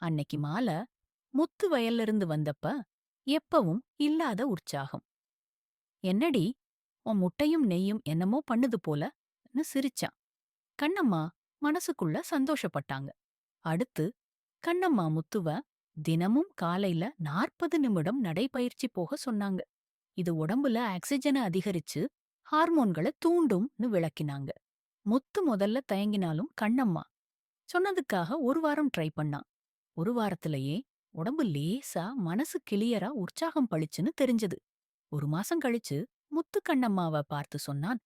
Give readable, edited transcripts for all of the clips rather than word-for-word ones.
அன்னைக்கு மாலை முத்து வயல்ல இருந்து வந்தப்ப எப்பவும் இல்லாத உற்சாகம். என்னடி, உன் முட்டையும் நெய்யும் என்னமோ பண்ணுது போலன்னு சிரிச்சான். கண்ணம்மா மனசுக்குள்ள சந்தோஷப்பட்டாங்க. அடுத்து கண்ணம்மா முத்துவ தினமும் காலையில 40 நிமிடம் நடைபயிற்சி போக சொன்னாங்க. இது உடம்புல ஆக்சிஜனை அதிகரிச்சு ஹார்மோன்களை தூண்டும்னு விளக்கினாங்க. முத்து முதல்ல தயங்கினாலும் கண்ணம்மா சொன்னதுக்காக ஒரு வாரம் ட்ரை பண்ணான். ஒரு வாரத்திலேயே உடம்பு லேசா மனசு கிளியரா உற்சாகம் பளிச்சுன்னு தெரிஞ்சது. ஒரு மாசம் கழிச்சு முத்து கண்ணம்மாவ பார்த்து சொன்னான்.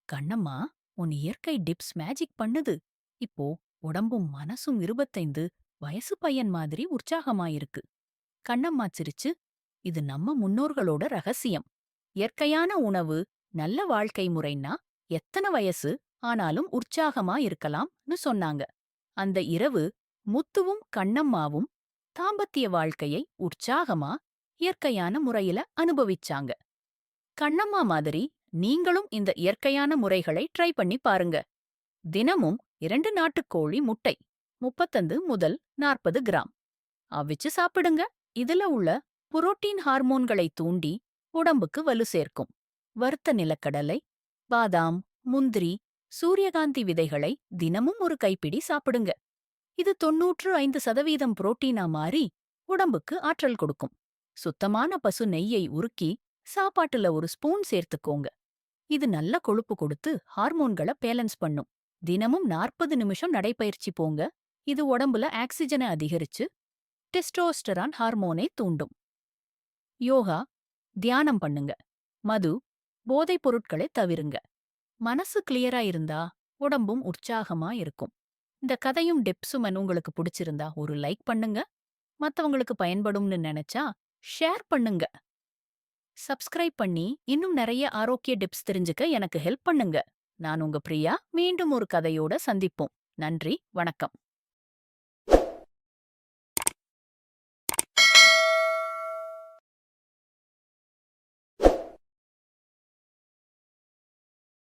கண்ணம்மா, உன் இயற்கை டிப்ஸ் மேஜிக் பண்ணுது. இப்போ உடம்பும் மனசும் 25 வயசு பையன் மாதிரி உற்சாகமாயிருக்கு. கண்ணம்மா சிரிச்சு, இது நம்ம முன்னோர்களோட ரகசியம். இயற்கையான உணவு, நல்ல வாழ்க்கை முறைன்னா எத்தனை வயசு ஆனாலும் உற்சாகமா இருக்கலாம்னு சொன்னாங்க. அந்த இரவு முத்துவும் கண்ணம்மாவும் தாம்பத்திய வாழ்க்கையை உற்சாகமா இயற்கையான முறையில அனுபவிச்சாங்க. கண்ணம்மா மாதிரி நீங்களும் இந்த இயற்கையான முறைகளை ட்ரை பண்ணி பாருங்க. தினமும் 2 நாட்டுக்கோழி முட்டை 35 முதல் 40 கிராம் அவிச்சு சாப்பிடுங்க. இதுல உள்ள புரோட்டீன் ஹார்மோன்களை தூண்டி உடம்புக்கு வலு சேர்க்கும். வறுத்த நிலக்கடலை, பாதாம், முந்திரி, சூரியகாந்தி விதைகளை தினமும் ஒரு கைப்பிடி சாப்பிடுங்க. இது 95% புரோட்டீனா மாறி உடம்புக்கு ஆற்றல் கொடுக்கும். சுத்தமான பசு நெய்யை உருக்கி சாப்பாட்டுல ஒரு ஸ்பூன் சேர்த்துக்கோங்க. இது நல்ல கொழுப்பு கொடுத்து ஹார்மோன்களை பேலன்ஸ் பண்ணும். தினமும் 40 நிமிஷம் நடைபயிற்சி போங்க. இது உடம்புல ஆக்சிஜனை அதிகரிச்சு டெஸ்டோஸ்டரான் ஹார்மோனை தூண்டும். யோகா, தியானம் பண்ணுங்க. மது, போதைப் பொருட்களை தவிருங்க. மனசு கிளியரா இருந்தா உடம்பும் உற்சாகமா இருக்கும். இந்த கதையும் டிப்ஸும் உங்களுக்கு பிடிச்சிருந்தா ஒரு லைக் பண்ணுங்க. மத்தவங்களுக்கு பயன்படும்னு நினைச்சா ஷேர் பண்ணுங்க. சப்ஸ்கிரைப் பண்ணி இன்னும் நிறைய ஆரோக்கிய டிப்ஸ் தெரிஞ்சுக்க எனக்கு ஹெல்ப் பண்ணுங்க. நான் உங்க பிரியா. மீண்டும் ஒரு கதையோட சந்திப்போம். நன்றி, வணக்கம்.